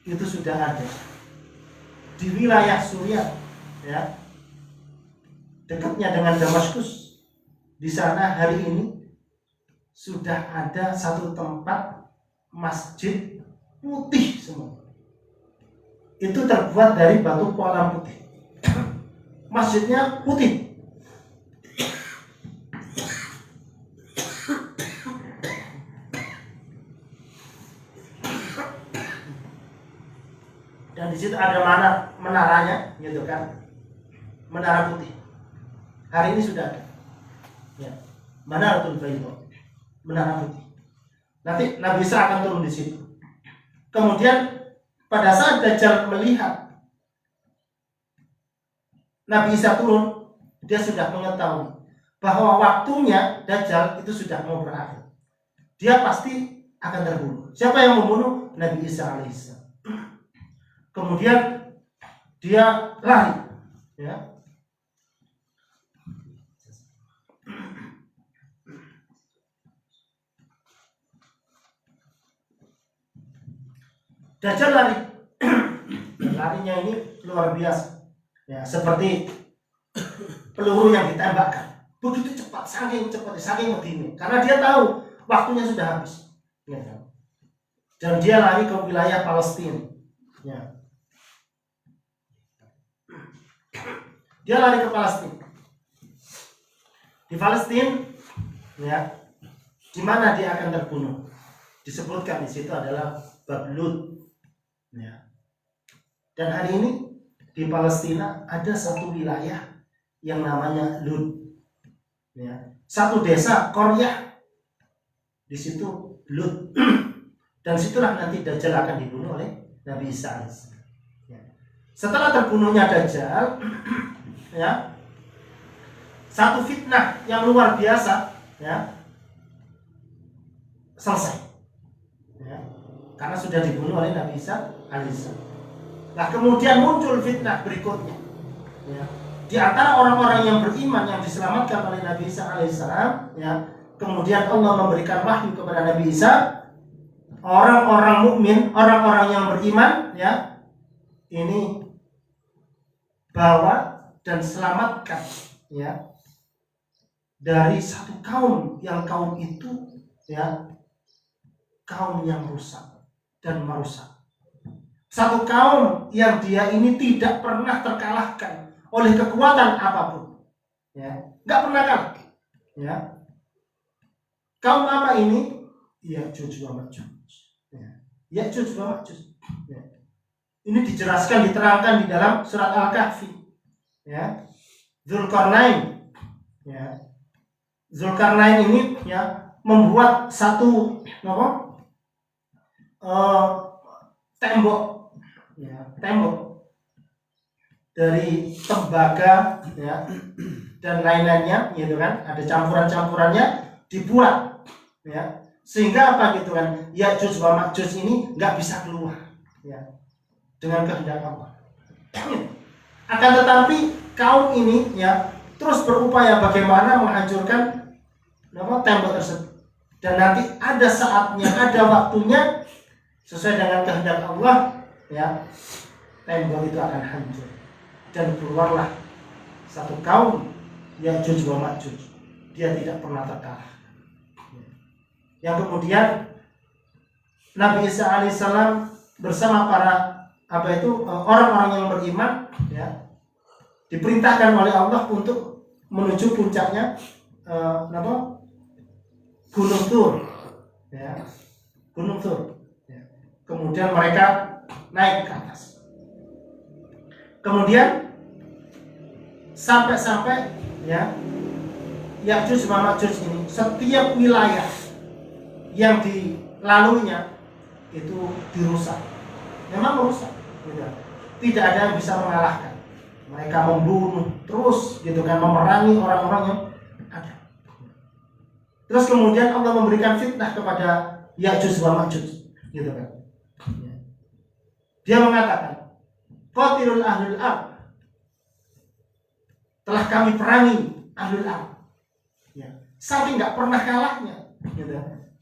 itu sudah ada di wilayah Suriah, ya, dekatnya dengan Damaskus. Di sana hari ini sudah ada satu tempat masjid putih semua. Itu terbuat dari batu kolam putih. Masjidnya putih. Dan di situ ada menaranya, gitu kan? Menara putih. Hari ini sudah ada. Ya. Manaratul Bayda. Menara putih. Nanti Nabi Isa akan turun di situ. Kemudian pada saat Dajjal melihat Nabi Isa turun, dia sudah mengetahui bahwa waktunya Dajjal itu sudah mau berakhir. Dia pasti akan terbunuh. Siapa yang membunuh? Nabi Isa alaihissalam. Kemudian dia lari, ya. Dajjal lari. Larinya ini luar biasa, ya, seperti peluru yang ditembakkan. Begitu cepat, saking medini. Karena dia tahu waktunya sudah habis, ya. Dan dia lari ke wilayah Palestina, ya. Dia lari ke Palestina. Di Palestina, ya, di mana dia akan terbunuh? Disebutkan di situ adalah Bab Lut, ya. Dan hari ini di Palestina ada satu wilayah yang namanya Lut, ya. Satu desa Koryah, di situ Lut. Dan situlah nanti Dajjal akan dibunuh oleh Nabi Isa AS. Ya. Setelah terbunuhnya Dajjal, ya, satu fitnah yang luar biasa, ya, selesai, ya, karena sudah dibunuh oleh Nabi Isa AS. Nah, kemudian muncul fitnah berikutnya, ya. Di antara orang-orang yang beriman yang diselamatkan oleh Nabi Isa alaihissalam, ya, kemudian Allah memberikan wahyu kepada Nabi Isa, orang-orang mukmin, orang-orang yang beriman, ya, ini bawa dan selamatkan, ya, dari satu kaum yang kaum itu, ya, kaum yang rusak dan merusak. Satu kaum yang dia ini tidak pernah terkalahkan oleh kekuatan apapun, ya, nggak pernah kalah, ya. Kaum apa ini? Ya'juj wa Ma'juj, ya. Ya'juj wa Ma'juj, ya. Ini dijelaskan, diterangkan di dalam surat Al-Kahfi, ya. Dzulkarnain, ya. Dzulkarnain ini, ya, membuat satu tembok, ya, tembok dari tembaga, ya, dan lain-lainnya, gitu kan, ada campuran-campurannya dibuat, ya, sehingga apa, gitu kan, Ya'juj wa Ma'juj ini nggak bisa keluar, ya, dengan kehendak Allah. Akan tetapi kaum ini, ya, terus berupaya bagaimana menghancurkan tembok tersebut, dan nanti ada saatnya, ada waktunya sesuai dengan kehendak Allah, ya, tembok itu akan hancur dan keluarlah satu kaum Ya'juj wa Ma'juj. Dia tidak pernah terkalahkan. Yang kemudian Nabi Isa alaihissalam bersama para orang-orang yang beriman, ya, diperintahkan oleh Allah untuk menuju puncaknya Gunung Tur, ya, Gunung Tur. Ya. Kemudian mereka naik ke atas. Kemudian sampai, ya, Ya'juj wa Ma'juj ini setiap wilayah yang dilaluinya itu dirusak. Memang merusak, gitu. Tidak ada yang bisa mengalahkan. Mereka membunuh terus, gitu kan, memerangi orang-orang yang ada. Terus kemudian Allah memberikan fitnah kepada Ya'juj wa Ma'juj, gitu kan. Dia mengatakan, qatilul ahlul ard, telah kami perangi ahlul ard, ya, saking nggak pernah kalahnya, gitu.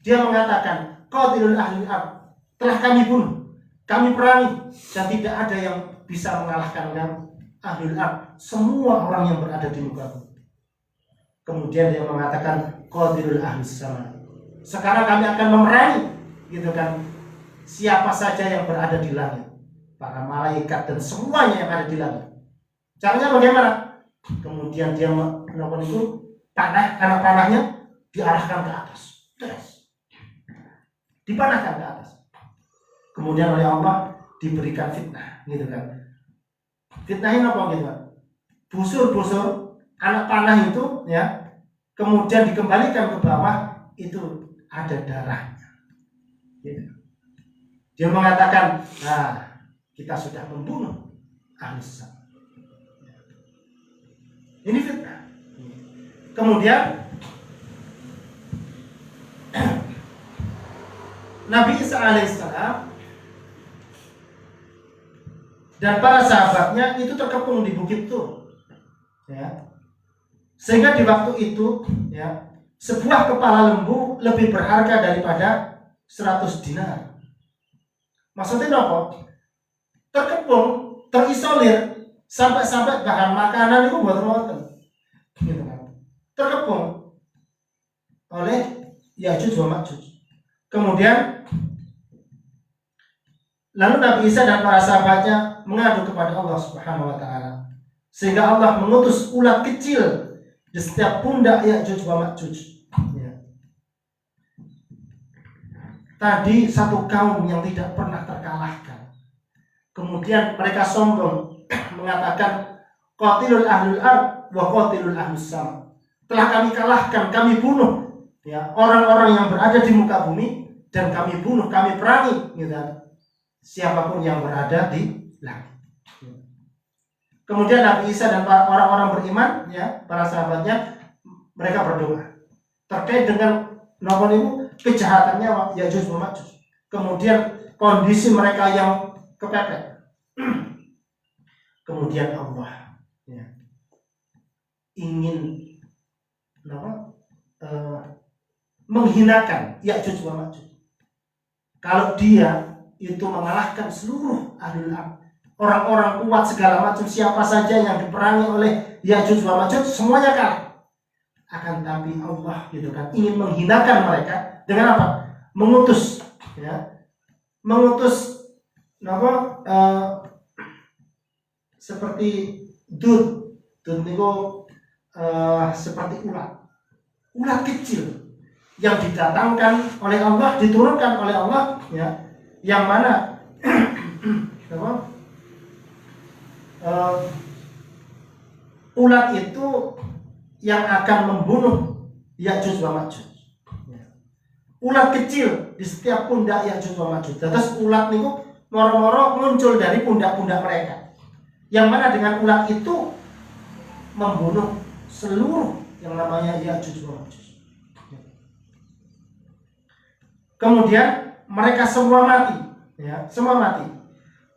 Dia mengatakan, qatilul ahlul ard, telah kami bunuh kami perangi dan tidak ada yang bisa mengalahkan kami. Ahlul ard, semua orang yang berada di muka bumi. Kemudian dia mengatakan qadirul ahlus sama. Sekarang kami akan memerangi, gitu kan, siapa saja yang berada di langit, para malaikat dan semuanya yang ada di langit. Caranya bagaimana? Kemudian dia melakukan itu, anak panahnya diarahkan ke atas, dipanahkan ke atas. Kemudian oleh Allah diberikan fitnah, gitu kan. Fitnahnya apa gitu kan? Busur-busur anak panah itu, ya, kemudian dikembalikan ke bawah, itu ada darahnya. Gitu. Dia mengatakan, nah, kita sudah membunuh ahli sesat. Ini fitnah. Kemudian Nabi Isa alaihissalam dan para sahabatnya itu terkepung di Bukit Tur, ya. Sehingga di waktu itu, ya, sebuah kepala lembu lebih berharga daripada 100 dinar. Maksudnya apa? Terkepung, terisolir, sampai bahan makanan itu buat ngoten, gitu kan. Terkepung oleh Ya'juj wa Ma'juj. Kemudian lalu Nabi Isa dan para sahabatnya mengadu kepada Allah Subhanahu wa taala. Sehingga Allah mengutus ulat kecil di setiap pundak Ya'juj wa Ma'juj. Ya. Tadi satu kaum yang tidak pernah terkalahkan. Kemudian mereka sombong mengatakan qatilul ahlul ard wa qatilul ahlus sama. Telah kami kalahkan, kami bunuh, ya, orang-orang yang berada di muka bumi, dan kami bunuh, kami perangi, gitu, siapapun yang berada di langit. Kemudian Nabi Isa dan orang-orang beriman, ya, para sahabatnya, mereka berdoa terkait dengan nomor itu kejahatannya Ya'juj wa Ma'juj. Kemudian kondisi mereka yang kepepet. Kemudian Allah, ya, ingin menghinakan Ya'juj wa Ma'juj. Kalau dia itu mengalahkan seluruh ahlul ard, orang-orang kuat segala macam, siapa saja yang diperangi oleh Ya'juj wa Ma'juj, semuanya kalah. Akan tapi Allah, gitu kan, ingin menghinakan mereka dengan apa? Mengutus, ya, mengutus seperti dud itu seperti ulat kecil yang didatangkan oleh Allah, diturunkan oleh Allah, ya, yang mana ulat itu yang akan membunuh Ya'juj wa Ma'juj. Ulat kecil di setiap pundak Ya'juj wa Ma'juj. Terus ulat itu moro-moro muncul dari pundak-pundak mereka, yang mana dengan ulat itu membunuh seluruh yang namanya Ya'juj wa Ma'juj. Kemudian mereka semua mati, ya, semua mati.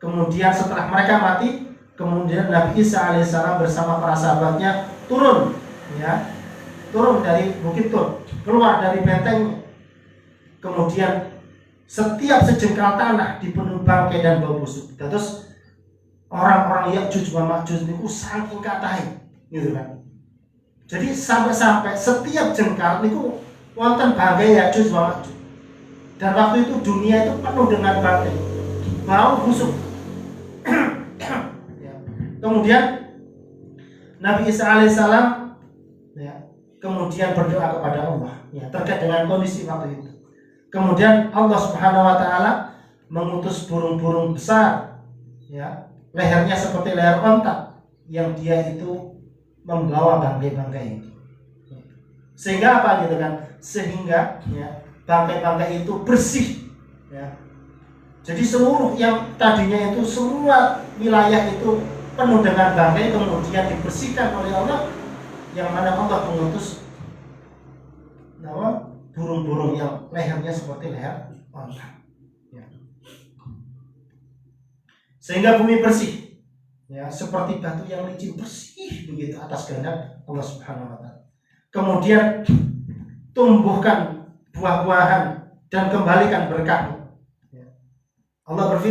Kemudian setelah mereka mati, kemudian Nabi Isa alaihissalam bersama para sahabatnya turun, ya, turun dari Bukit Tur, keluar dari bentengnya. Kemudian setiap sejengkal tanah dipenuhi bangkai dan bau busuk. Terus orang-orang Ya'juj wa Ma'juj itu saking katanya, gitu kan. Jadi sampai setiap jengkal itu wonten bangkai Ya'juj wa Ma'juj. Dan waktu itu dunia itu penuh dengan bangkai, bau busuk. Ya. Kemudian Nabi Isa alaihissalam, ya, kemudian berdoa kepada Allah, ya, terkait dengan kondisi waktu itu. Kemudian Allah Subhanahu wa taala mengutus burung-burung besar, ya, lehernya seperti leher onta, yang dia itu membawa bangkai-bangkai itu. Sehingga apa, gitu kan? Sehingga, ya, bangkai-bangkai itu bersih, ya. Jadi seluruh yang tadinya itu semua wilayah itu penuh dengan bangkai, kemudian dibersihkan oleh Allah, yang mana Allah mengutus burung-burung yang lehernya seperti leher onta, ya. Sehingga bumi bersih, ya, seperti batu yang licin, bersih begitu atas kehendak Allah Subhanahu wa taala. Kemudian tumbuhkan buah-buahan dan kembalikan berkah. Allah berfirman,